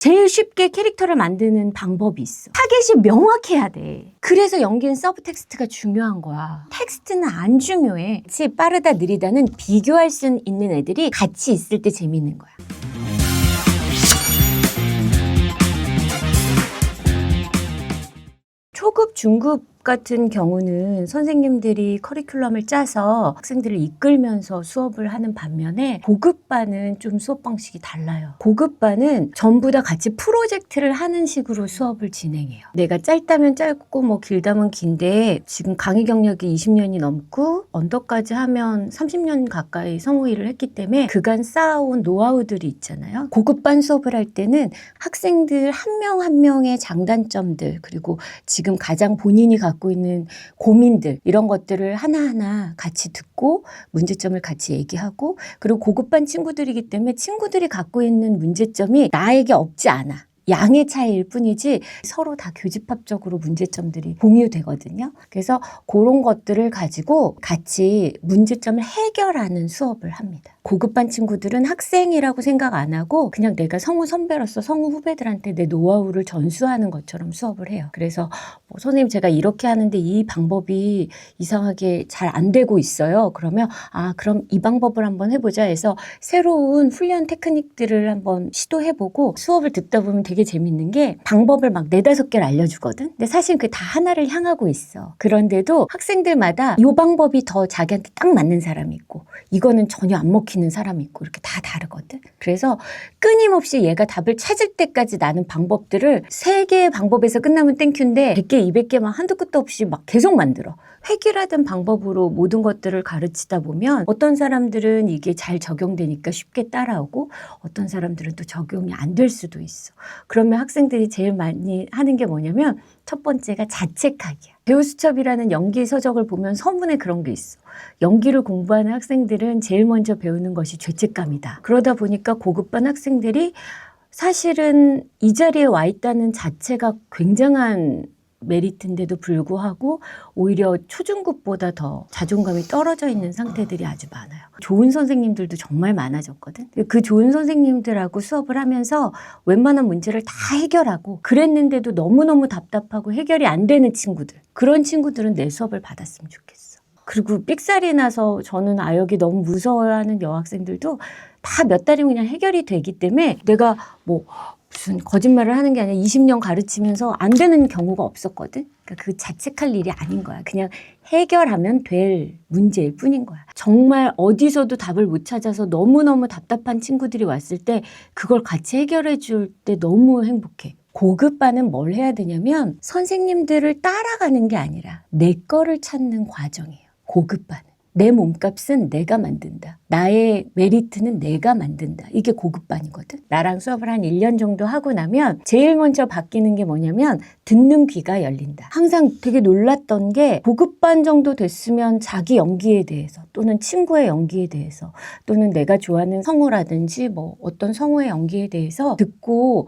제일 쉽게 캐릭터를 만드는 방법이 있어. 타겟이 명확해야 돼. 그래서 연기는 서브텍스트가 중요한 거야. 텍스트는 안 중요해. 같이 빠르다 느리다는 비교할 수 있는 애들이 같이 있을 때 재밌는 거야. 초급, 중급 같은 경우는 선생님들이 커리큘럼을 짜서 학생들을 이끌면서 수업을 하는 반면에 고급반은 좀 수업 방식이 달라요. 고급반은 전부 다 같이 프로젝트를 하는 식으로 수업을 진행해요. 내가 짧다면 짧고 뭐 길다면 긴데 지금 강의 경력이 20년이 넘고 언더까지 하면 30년 가까이 성우일을 했기 때문에 그간 쌓아온 노하우들이 있잖아요. 고급반 수업을 할 때는 학생들 한 명 한 명의 장단점들 그리고 지금 가장 본인이 갖고 있는 고민들 이런 것들을 하나하나 같이 듣고 문제점을 같이 얘기하고 그리고 고급반 친구들이기 때문에 친구들이 갖고 있는 문제점이 나에게 없지 않아. 양의 차이일 뿐이지 서로 다 교집합적으로 문제점들이 공유되거든요. 그래서 그런 것들을 가지고 같이 문제점을 해결하는 수업을 합니다. 고급반 친구들은 학생이라고 생각 안 하고 그냥 내가 성우 선배로서 성우 후배들한테 내 노하우를 전수하는 것처럼 수업을 해요. 그래서 선생님 제가 이렇게 하는데 이 방법이 이상하게 잘 안 되고 있어요. 그러면 그럼 이 방법을 한번 해보자 해서 새로운 훈련 테크닉들을 한번 시도해보고 수업을 듣다 보면 되게 재밌는 게 방법을 막 4-5개를 알려주거든. 근데 사실 그게 다 하나를 향하고 있어. 그런데도 학생들마다 이 방법이 더 자기한테 딱 맞는 사람이 있고 이거는 전혀 안 먹히는 사람이 있고 이렇게 다 다르거든. 그래서 끊임없이 얘가 답을 찾을 때까지 나는 방법들을 3개의 방법에서 끝나면 땡큐인데 100개, 200개 막 한도 끝도 없이 막 계속 만들어. 획일화된 방법으로 모든 것들을 가르치다 보면 어떤 사람들은 이게 잘 적용되니까 쉽게 따라오고 어떤 사람들은 또 적용이 안 될 수도 있어. 그러면 학생들이 제일 많이 하는 게 뭐냐면 첫 번째가 자책하기야. 배우수첩이라는 연기 서적을 보면 서문에 그런 게 있어. 연기를 공부하는 학생들은 제일 먼저 배우는 것이 죄책감이다. 그러다 보니까 고급반 학생들이 사실은 이 자리에 와 있다는 자체가 굉장한 메리트인데도 불구하고 오히려 초중급보다 더 자존감이 떨어져 있는 상태들이 아주 많아요. 좋은 선생님들도 정말 많아졌거든. 그 좋은 선생님들하고 수업을 하면서 웬만한 문제를 다 해결하고 그랬는데도 너무너무 답답하고 해결이 안 되는 친구들. 그런 친구들은 내 수업을 받았으면 좋겠어. 그리고 삑살이 나서 저는 아역이 너무 무서워하는 여학생들도 다 몇 달이면 그냥 해결이 되기 때문에 내가 무슨 거짓말을 하는 게 아니라 20년 가르치면서 안 되는 경우가 없었거든. 그러니까 그 자책할 일이 아닌 거야. 그냥 해결하면 될 문제일 뿐인 거야. 정말 어디서도 답을 못 찾아서 너무너무 답답한 친구들이 왔을 때 그걸 같이 해결해 줄 때 너무 행복해. 고급반은 뭘 해야 되냐면 선생님들을 따라가는 게 아니라 내 거를 찾는 과정이에요. 고급반은. 내 몸값은 내가 만든다. 나의 메리트는 내가 만든다. 이게 고급반이거든. 나랑 수업을 한 1년 정도 하고 나면 제일 먼저 바뀌는 게 뭐냐면 듣는 귀가 열린다. 항상 되게 놀랐던 게 고급반 정도 됐으면 자기 연기에 대해서 또는 친구의 연기에 대해서 또는 내가 좋아하는 성우라든지 어떤 성우의 연기에 대해서 듣고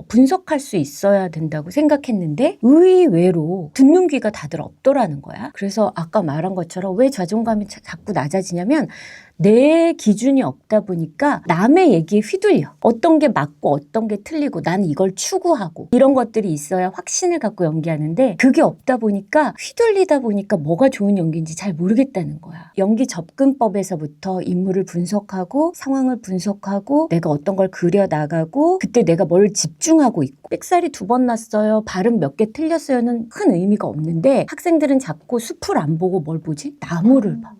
분석할 수 있어야 된다고 생각했는데 의외로 듣는 귀가 다들 없더라는 거야. 그래서 아까 말한 것처럼 왜 자존감이 자꾸 낮아지냐면 내 기준이 없다 보니까 남의 얘기에 휘둘려. 어떤 게 맞고 어떤 게 틀리고 나는 이걸 추구하고 이런 것들이 있어야 확신을 갖고 연기하는데 그게 없다 보니까 휘둘리다 보니까 뭐가 좋은 연기인지 잘 모르겠다는 거야. 연기 접근법에서부터 인물을 분석하고 상황을 분석하고 내가 어떤 걸 그려나가고 그때 내가 뭘 집중하고 있고 빽살이 2번 났어요. 발음 몇 개 틀렸어요는 큰 의미가 없는데 학생들은 자꾸 숲을 안 보고 뭘 보지? 나무를 봐.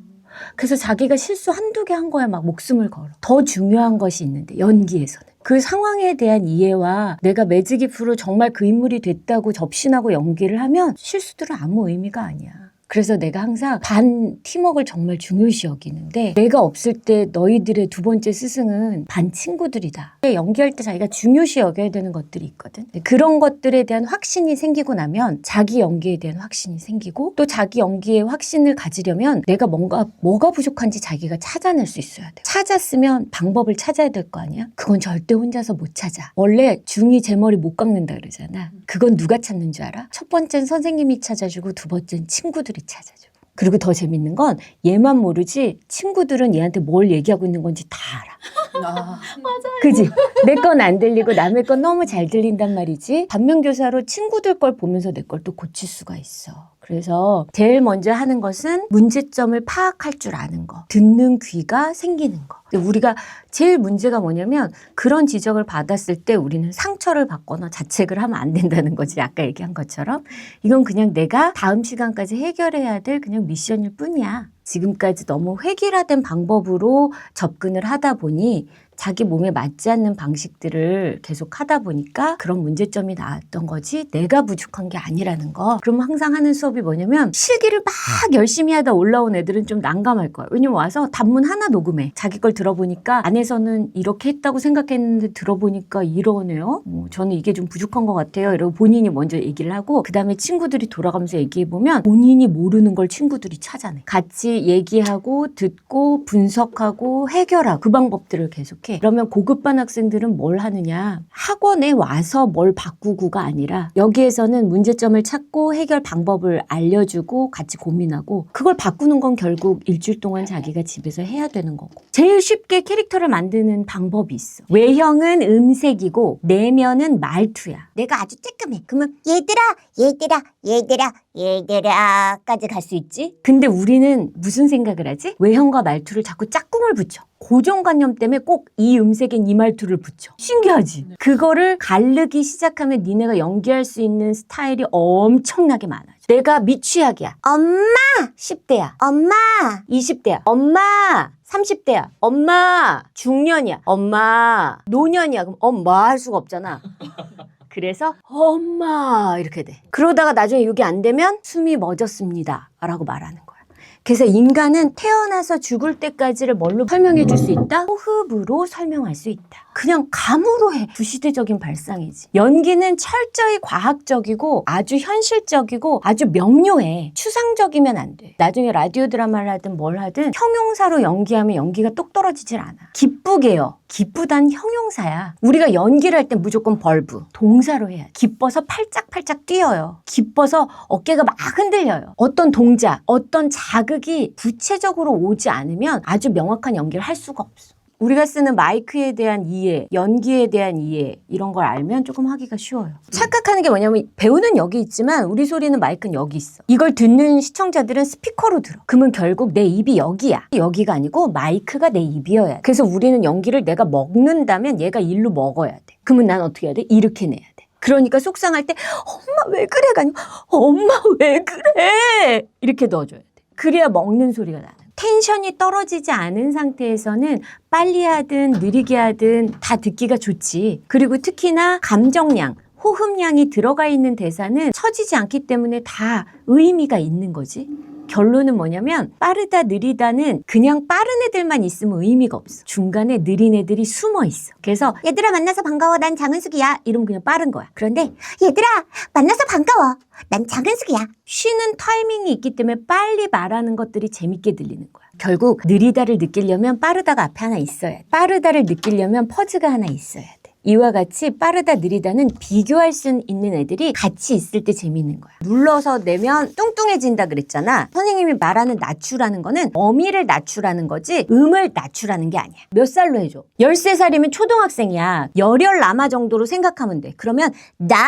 그래서 자기가 실수 1-2개 한 거야 막 목숨을 걸어. 더 중요한 것이 있는데 연기에서는. 그 상황에 대한 이해와 내가 매직이프로 정말 그 인물이 됐다고 접신하고 연기를 하면 실수들은 아무 의미가 아니야. 그래서 내가 항상 반 팀워크를 정말 중요시 여기는데 내가 없을 때 너희들의 2번째 스승은 반 친구들이다. 연기할 때 자기가 중요시 여겨야 되는 것들이 있거든. 그런 것들에 대한 확신이 생기고 나면 자기 연기에 대한 확신이 생기고 또 자기 연기에 확신을 가지려면 내가 뭐가 부족한지 자기가 찾아낼 수 있어야 돼. 찾았으면 방법을 찾아야 될 거 아니야? 그건 절대 혼자서 못 찾아. 원래 중이 제 머리 못 깎는다 그러잖아. 그건 누가 찾는 줄 알아? 첫 번째는 선생님이 찾아주고 2번째는 친구들이 찾아줘. 그리고 더 재밌는 건 얘만 모르지 친구들은 얘한테 뭘 얘기하고 있는 건지 다 알아. 아, 그지? 내 건 안 들리고 남의 건 너무 잘 들린단 말이지. 반면교사로 친구들 걸 보면서 내 걸 또 고칠 수가 있어. 그래서 제일 먼저 하는 것은 문제점을 파악할 줄 아는 거. 듣는 귀가 생기는 거. 근데 우리가 제일 문제가 뭐냐면 그런 지적을 받았을 때 우리는 상처를 받거나 자책을 하면 안 된다는 거지. 아까 얘기한 것처럼. 이건 그냥 내가 다음 시간까지 해결해야 될 그냥 미션일 뿐이야. 지금까지 너무 획일화된 방법으로 접근을 하다 보니 자기 몸에 맞지 않는 방식들을 계속 하다 보니까 그런 문제점이 나왔던 거지 내가 부족한 게 아니라는 거. 그럼 항상 하는 수업이 뭐냐면 실기를 막 열심히 하다 올라온 애들은 좀 난감할 거야. 왜냐면 와서 단문 하나 녹음해. 자기 걸 들어보니까 안에서는 이렇게 했다고 생각했는데 들어보니까 이러네요. 저는 이게 좀 부족한 것 같아요. 이러고 본인이 먼저 얘기를 하고 그 다음에 친구들이 돌아가면서 얘기해보면 본인이 모르는 걸 친구들이 찾아내. 같이 얘기하고 듣고 분석하고 해결하고 그 방법들을 계속해. 그러면 고급반 학생들은 뭘 하느냐? 학원에 와서 뭘 바꾸고가 아니라 여기에서는 문제점을 찾고 해결 방법을 알려주고 같이 고민하고 그걸 바꾸는 건 결국 일주일 동안 자기가 집에서 해야 되는 거고. 제일 쉽게 캐릭터를 만드는 방법이 있어. 외형은 음색이고 내면은 말투야. 내가 아주 쬐끔해. 그러면 얘들아까지 갈 수 있지? 근데 우리는 무슨 생각을 하지? 외형과 말투를 자꾸 짝꿍을 붙여. 고정관념 때문에 꼭 이 음색엔 이 말투를 붙여. 신기하지? 네. 그거를 가르기 시작하면 니네가 연기할 수 있는 스타일이 엄청나게 많아져. 내가 미취학이야. 엄마! 10대야. 엄마! 20대야. 엄마! 30대야. 엄마! 중년이야. 엄마! 노년이야. 그럼 엄마 할 수가 없잖아. 그래서 엄마 이렇게 돼. 그러다가 나중에 이게 안 되면 숨이 멎었습니다 라고 말하는 거야. 그래서 인간은 태어나서 죽을 때까지를 뭘로 설명해 줄 수 있다? 호흡으로 설명할 수 있다. 그냥 감으로 해. 구시대적인 발상이지. 연기는 철저히 과학적이고 아주 현실적이고 아주 명료해. 추상적이면 안 돼. 나중에 라디오 드라마를 하든 뭘 하든 형용사로 연기하면 연기가 똑 떨어지질 않아. 기쁘게요. 기쁘단 형용사야. 우리가 연기를 할 때 무조건 벌브. 동사로 해야 돼. 기뻐서 팔짝팔짝 뛰어요. 기뻐서 어깨가 막 흔들려요. 어떤 동작, 어떤 자극이 구체적으로 오지 않으면 아주 명확한 연기를 할 수가 없어. 우리가 쓰는 마이크에 대한 이해, 연기에 대한 이해 이런 걸 알면 조금 하기가 쉬워요. 착각하는 게 뭐냐면 배우는 여기 있지만 우리 소리는 마이크는 여기 있어. 이걸 듣는 시청자들은 스피커로 들어. 그러면 결국 내 입이 여기야. 여기가 아니고 마이크가 내 입이어야 돼. 그래서 우리는 연기를 내가 먹는다면 얘가 일로 먹어야 돼. 그러면 난 어떻게 해야 돼? 이렇게 내야 돼. 그러니까 속상할 때 엄마 왜 그래가 아니고 엄마 왜 그래? 이렇게 넣어줘야 돼. 그래야 먹는 소리가 나는. 텐션이 떨어지지 않은 상태에서는 빨리 하든 느리게 하든 다 듣기가 좋지. 그리고 특히나 감정량, 호흡량이 들어가 있는 대사는 처지지 않기 때문에 다 의미가 있는 거지. 결론은 뭐냐면 빠르다 느리다는 그냥 빠른 애들만 있으면 의미가 없어. 중간에 느린 애들이 숨어 있어. 그래서 얘들아 만나서 반가워. 난 장은숙이야. 이러면 그냥 빠른 거야. 그런데 얘들아 만나서 반가워. 난 장은숙이야. 쉬는 타이밍이 있기 때문에 빨리 말하는 것들이 재밌게 들리는 거야. 결국 느리다를 느끼려면 빠르다가 앞에 하나 있어야 돼. 빠르다를 느끼려면 퍼즈가 하나 있어야 돼. 이와 같이 빠르다 느리다는 비교할 수 있는 애들이 같이 있을 때 재밌는 거야. 눌러서 내면 뚱뚱해진다 그랬잖아. 선생님이 말하는 낮추라는 거는 어미를 낮추라는 거지 음을 낮추라는 게 아니야. 몇 살로 해줘? 13살이면 초등학생이야. 열혈 남아 정도로 생각하면 돼. 그러면 난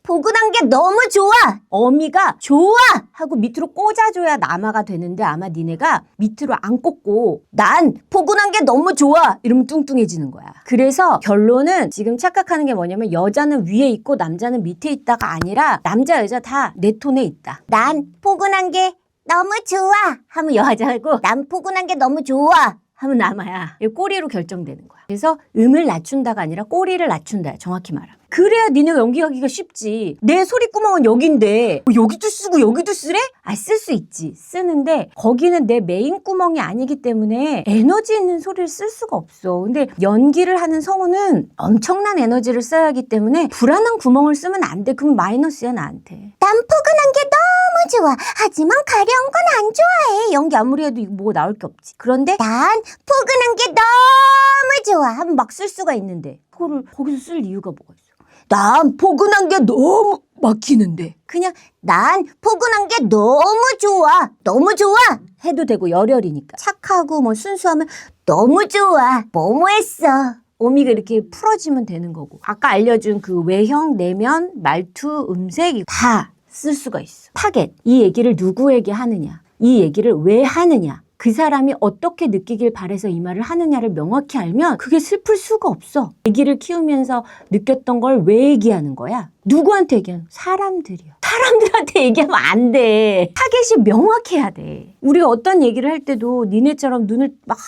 포근한 게 너무 좋아. 어미가 좋아 하고 밑으로 꽂아줘야 남아가 되는데 아마 니네가 밑으로 안 꽂고 난 포근한 게 너무 좋아 이러면 뚱뚱해지는 거야. 그래서 결론은 지금 착각하는 게 뭐냐면 여자는 위에 있고 남자는 밑에 있다가 아니라 남자 여자 다 내 톤에 있다. 난 포근한 게 너무 좋아 하면 여자고 난 포근한 게 너무 좋아 하면 남아야. 이 꼬리로 결정되는 거야. 그래서 음을 낮춘다가 아니라 꼬리를 낮춘다. 정확히 말하면. 그래야 니네가 연기하기가 쉽지. 내 소리구멍은 여긴데 여기도 쓰고 여기도 쓰래? 쓸 수 있지. 쓰는데 거기는 내 메인 구멍이 아니기 때문에 에너지 있는 소리를 쓸 수가 없어. 근데 연기를 하는 성우는 엄청난 에너지를 써야 하기 때문에 불안한 구멍을 쓰면 안 돼. 그럼 마이너스야 나한테. 난 포근한 게 너무 좋아. 하지만 가려운 건 안 좋아해. 연기 아무리 해도 이거 뭐가 나올 게 없지. 그런데 난 포근한 게 너무 좋아 하면 막 쓸 수가 있는데 그거를 거기서 쓸 이유가 뭐가 있어? 난 포근한 게 너무 막히는데 그냥 난 포근한 게 너무 좋아 너무 좋아 해도 되고 열혈이니까 착하고 뭐 순수하면 너무 좋아. 뭐뭐 했어. 어미가 이렇게 풀어지면 되는 거고. 아까 알려준 그 외형, 내면, 말투, 음색 다 쓸 수가 있어. 타겟. 이 얘기를 누구에게 하느냐. 이 얘기를 왜 하느냐. 그 사람이 어떻게 느끼길 바래서 이 말을 하느냐를 명확히 알면 그게 슬플 수가 없어. 아기를 키우면서 느꼈던 걸 왜 얘기하는 거야? 누구한테 얘기하는 거야? 사람들이요. 사람들한테 얘기하면 안 돼. 타겟이 명확해야 돼. 우리가 어떤 얘기를 할 때도 니네처럼 눈을 막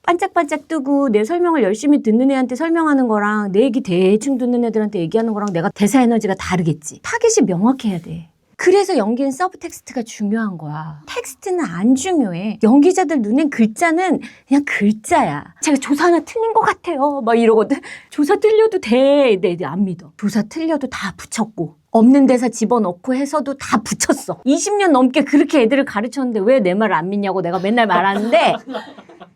반짝반짝 뜨고 내 설명을 열심히 듣는 애한테 설명하는 거랑 내 얘기 대충 듣는 애들한테 얘기하는 거랑 내가 대사 에너지가 다르겠지. 타겟이 명확해야 돼. 그래서 연기는 서브 텍스트가 중요한 거야. 텍스트는 안 중요해. 연기자들 눈엔 글자는 그냥 글자야. 제가 조사 하나 틀린 것 같아요. 막 이러거든. 조사 틀려도 돼. 내 안 믿어. 조사 틀려도 다 붙였고. 없는 대사 집어넣고 해서도 다 붙였어. 20년 넘게 그렇게 애들을 가르쳤는데 왜 내 말을 안 믿냐고 내가 맨날 말하는데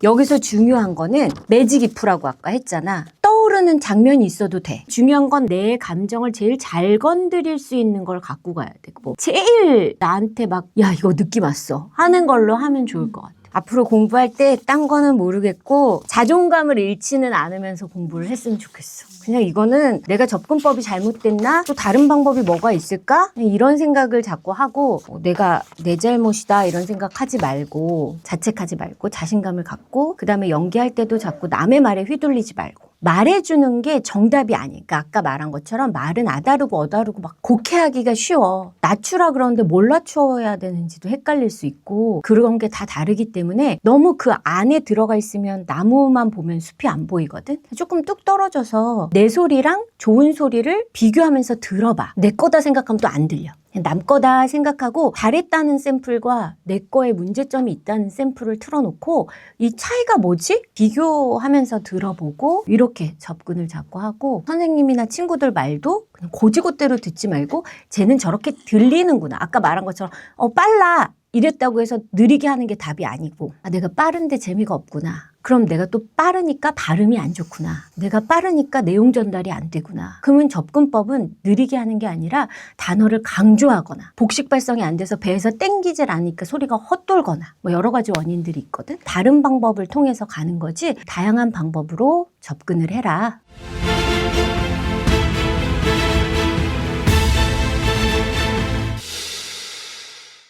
여기서 중요한 거는 매직 이프라고 아까 했잖아. 떠오르는 장면이 있어도 돼. 중요한 건 내 감정을 제일 잘 건드릴 수 있는 걸 갖고 가야 돼. 뭐 제일 나한테 막 야 이거 느낌 왔어 하는 걸로 하면 좋을 것 같아. 앞으로 공부할 때 딴 거는 모르겠고 자존감을 잃지는 않으면서 공부를 했으면 좋겠어. 그냥 이거는 내가 접근법이 잘못됐나? 또 다른 방법이 뭐가 있을까? 이런 생각을 자꾸 하고 내가 내 잘못이다 이런 생각하지 말고 자책하지 말고 자신감을 갖고 그다음에 연기할 때도 자꾸 남의 말에 휘둘리지 말고 말해주는 게 정답이 아니니까 아까 말한 것처럼 말은 아다르고 어다르고 막 곡해하기가 쉬워. 낮추라 그러는데 뭘 낮추어야 되는지도 헷갈릴 수 있고 그런 게 다 다르기 때문에 너무 그 안에 들어가 있으면 나무만 보면 숲이 안 보이거든. 조금 뚝 떨어져서 내 소리랑 좋은 소리를 비교하면서 들어봐. 내 거다 생각하면 또 안 들려. 남 거다 생각하고 잘했다는 샘플과 내 거에 문제점이 있다는 샘플을 틀어놓고 이 차이가 뭐지? 비교하면서 들어보고 이렇게 접근을 자꾸 하고 선생님이나 친구들 말도 그냥 고지고대로 듣지 말고 쟤는 저렇게 들리는구나. 아까 말한 것처럼 빨라 이랬다고 해서 느리게 하는 게 답이 아니고 내가 빠른데 재미가 없구나. 그럼 내가 또 빠르니까 발음이 안 좋구나. 내가 빠르니까 내용 전달이 안 되구나. 그러면 접근법은 느리게 하는 게 아니라 단어를 강조하거나 복식 발성이 안 돼서 배에서 땡기질 않으니까 소리가 헛돌거나 뭐 여러 가지 원인들이 있거든. 다른 방법을 통해서 가는 거지 다양한 방법으로 접근을 해라.